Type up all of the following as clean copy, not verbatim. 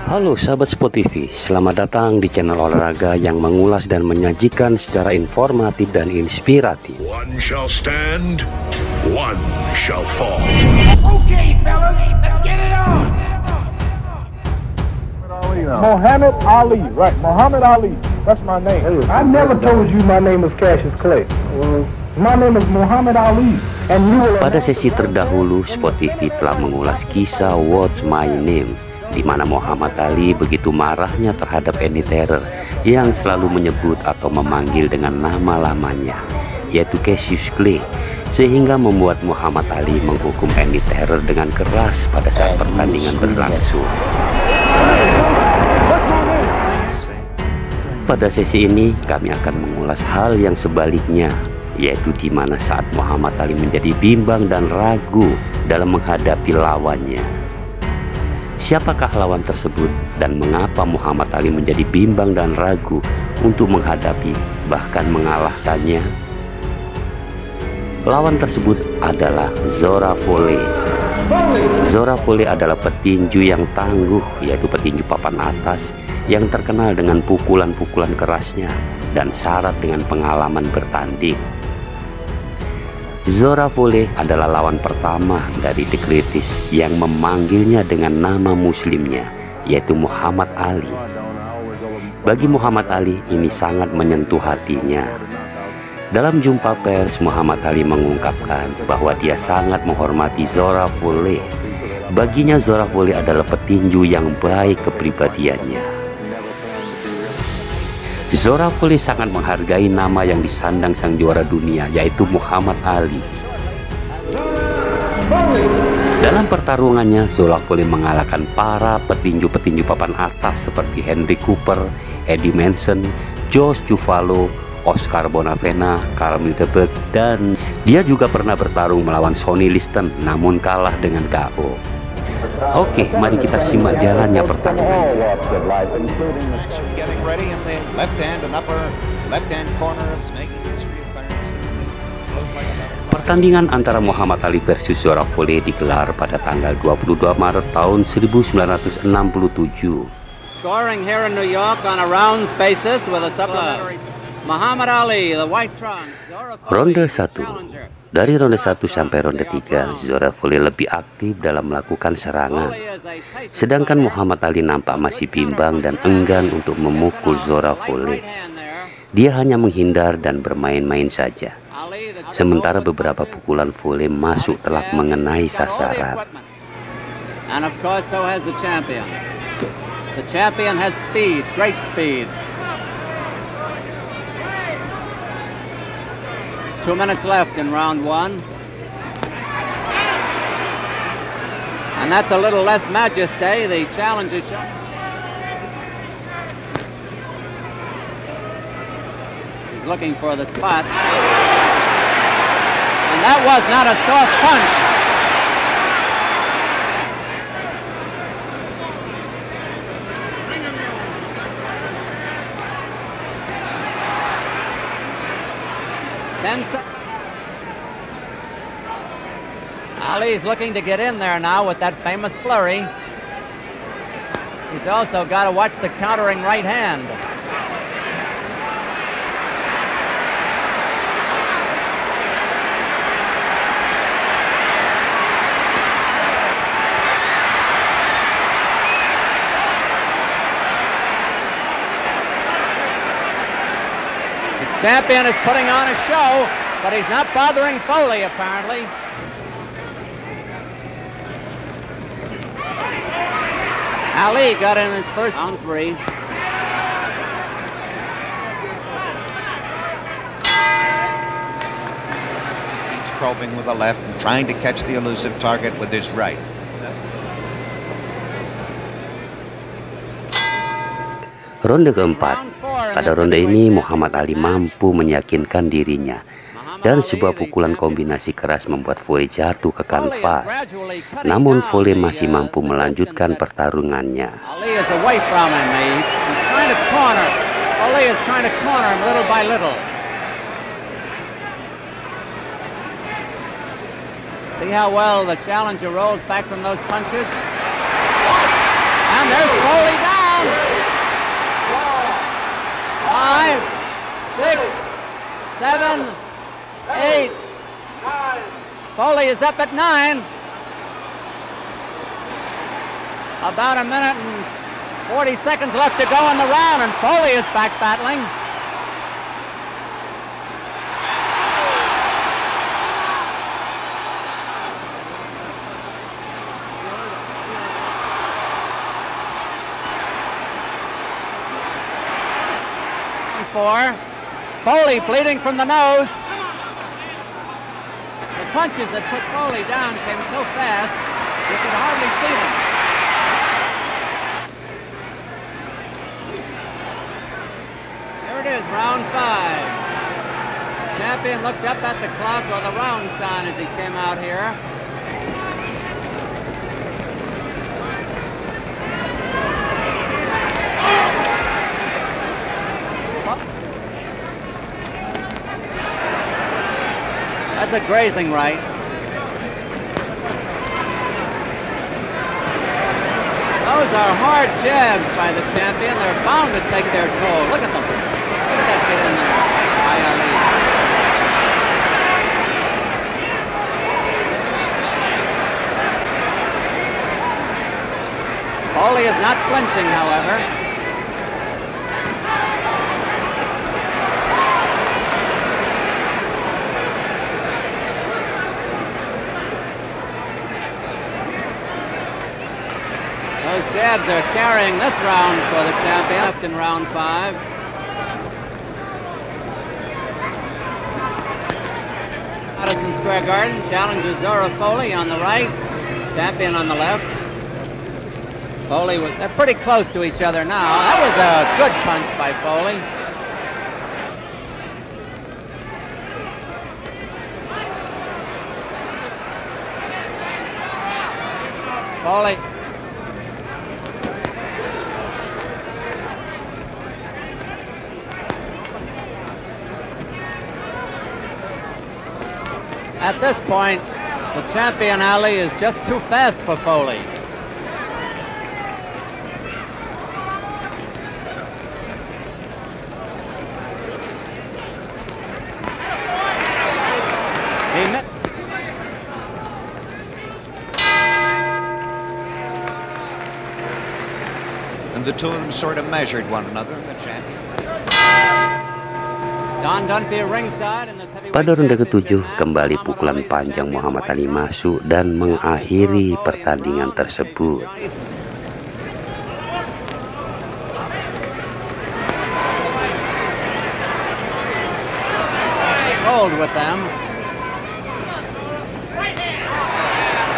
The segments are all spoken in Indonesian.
Halo sahabat Sport TV, selamat datang di channel olahraga yang mengulas dan menyajikan secara informatif dan inspiratif. One shall stand, one shall fall. Okay, fellas, let's get it on. Muhammad Ali, right? Muhammad Ali. That's my name. I never told you my name is Cassius Clay. My name is Muhammad Ali. And you will... Pada sesi terdahulu, Sport TV telah mengulas kisah What's My Name, di mana Muhammad Ali begitu marahnya terhadap Andy Terror yang selalu menyebut atau memanggil dengan nama lamanya, yaitu Cassius Clay, sehingga membuat Muhammad Ali menghukum Andy Terror dengan keras pada saat pertandingan berlangsung. Pada sesi ini kami akan mengulas hal yang sebaliknya, yaitu di mana saat Muhammad Ali menjadi bimbang dan ragu dalam menghadapi lawannya. Siapakah lawan tersebut dan mengapa Muhammad Ali menjadi bimbang dan ragu untuk menghadapi bahkan mengalahkannya? Lawan tersebut adalah Zora Folley. Zora Folley adalah petinju yang tangguh, yaitu petinju papan atas yang terkenal dengan pukulan-pukulan kerasnya dan syarat dengan pengalaman bertanding. Zora Folley adalah lawan pertama dari The Greatest yang memanggilnya dengan nama muslimnya, yaitu Muhammad Ali. Bagi Muhammad Ali, ini sangat menyentuh hatinya. Dalam jumpa pers, Muhammad Ali mengungkapkan bahwa dia sangat menghormati Zora Folley. Baginya Zora Folley adalah petinju yang baik kepribadiannya. Zora Folley sangat menghargai nama yang disandang sang juara dunia, yaitu Muhammad Ali. Dalam pertarungannya, Zora Folley mengalahkan para petinju-petinju papan atas seperti Henry Cooper, Eddie Manson, Josh Juvalo, Oscar Bonavena, Carl Mildeberg, dan dia juga pernah bertarung melawan Sonny Liston namun kalah dengan KO. Oke, mari kita simak jalannya pertandingan. Pertandingan antara Muhammad Ali versus Zora Folley digelar pada tanggal 22 Maret tahun 1967. Scoring here in New York on a rounds basis with a supplementary. Muhammad Ali, the white trunks. Ronde 1. Dari ronde 1 sampai ronde 3, Zora Folley lebih aktif dalam melakukan serangan. Sedangkan Muhammad Ali nampak masih bimbang dan enggan untuk memukul Zora Folley. Dia hanya menghindar dan bermain-main saja. Sementara beberapa pukulan Folley masuk telak mengenai sasaran. And of course so has the champion. The champion has speed, great speed. 2 minutes left in round 1. And that's a little less majesty. The challenge is shown. He's looking for the spot. And that was not a soft punch. Ali's looking to get in there now with that famous flurry. He's also got to watch the countering right hand. The champion is putting on a show, but he's not bothering Folley apparently. Ali got in his first round 3. He's probing with the left and trying to catch the elusive target with his right. Ronde keempat. Pada ronde ini Muhammad Ali mampu meyakinkan dirinya dan sebuah pukulan kombinasi keras membuat Folley jatuh ke kanvas. Namun Folley masih mampu melanjutkan pertarungannya. See how well the challenger rolls back from those punches? And there's Foley down! 5, 6, 7, 8. Foley is up at 9. About a minute and 40 seconds left to go in the round, and Foley is back battling. Foley bleeding from the nose. The punches that put Foley down came so fast you could hardly see them. There it is, round 5. Champion looked up at the clock or the round sign as he came out here. That's a grazing right. Those are hard jabs by the champion. They're bound to take their toll. Look at them. Look at that kid in there by Ali. Foley is not flinching, however. Those jabs are carrying this round for the champion. Left in round 5. Madison Square Garden challenges Zora Foley on the right, champion on the left. Foley was, they're pretty close to each other now. That was a good punch by Foley. Foley. At this point, the champion Ali is just too fast for Foley. And the two of them sort of measured one another, the champion. Pada ronde ke-7 kembali pukulan panjang Muhammad Ali masuk dan mengakhiri pertandingan tersebut. Hold with them.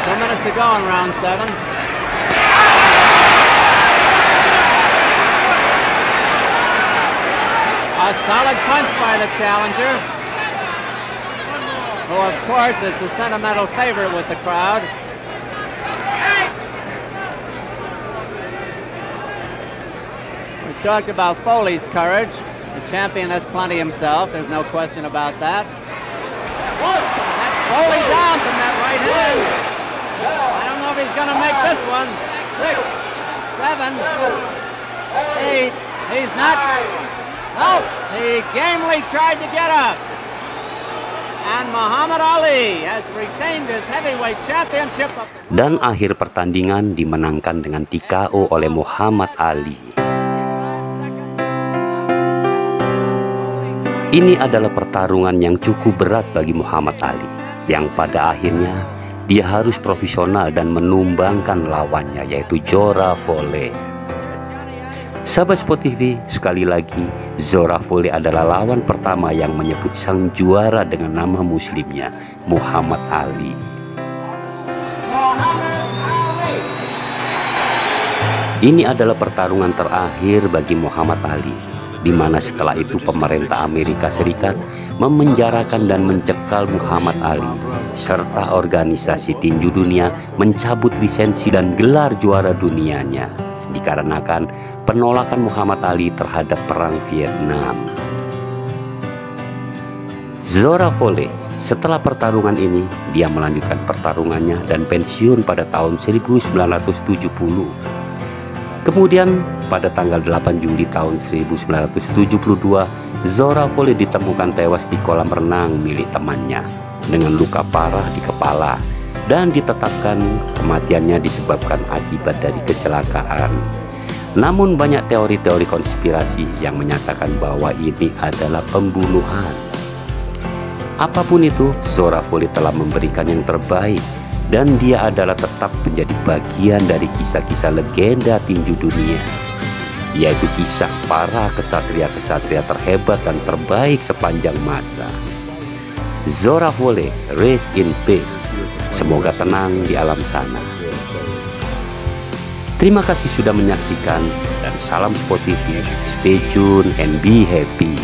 2 minutes to go in round 7. A solid punch by the challenger, who of course is the sentimental favorite with the crowd. We talked about Foley's courage. The champion has plenty himself, there's no question about that. That's Foley down from that right hand. I don't know if he's going to make this one. 6, 7, 8, he's not. Oh, he gamely tried to get up. And Muhammad Ali has retained his heavyweight championship. Dan akhir pertandingan dimenangkan dengan TKO oleh Muhammad Ali. Ini adalah pertarungan yang cukup berat bagi Muhammad Ali, yang pada akhirnya dia harus profesional dan menumbangkan lawannya, yaitu Zora Foley. Sahabat Sport TV, sekali lagi Zora Foley adalah lawan pertama yang menyebut sang juara dengan nama muslimnya, Muhammad Ali. Ini adalah pertarungan terakhir bagi Muhammad Ali, di mana setelah itu pemerintah Amerika Serikat memenjarakan dan mencekal Muhammad Ali, serta organisasi tinju dunia mencabut lisensi dan gelar juara dunianya, dikarenakan penolakan Muhammad Ali terhadap perang Vietnam. Zora Foley Setelah pertarungan ini, dia melanjutkan pertarungannya dan pensiun pada tahun 1970. Kemudian pada tanggal 8 Juli tahun 1972, Zora Folley ditemukan tewas di kolam renang milik temannya dengan luka parah di kepala dan ditetapkan kematiannya disebabkan akibat dari kecelakaan. Namun banyak teori-teori konspirasi yang menyatakan bahwa ini adalah pembunuhan. Apapun itu, Zora Folley telah memberikan yang terbaik dan dia adalah tetap menjadi bagian dari kisah-kisah legenda tinju dunia, yaitu kisah para kesatria-kesatria terhebat dan terbaik sepanjang masa. Zora Folley, rest in peace. Semoga tenang di alam sana. Terima kasih sudah menyaksikan dan salam Sport TV. Stay tune and be happy.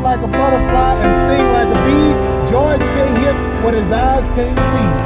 Like a butterfly and sting like a bee. George can't hit what his eyes can't see.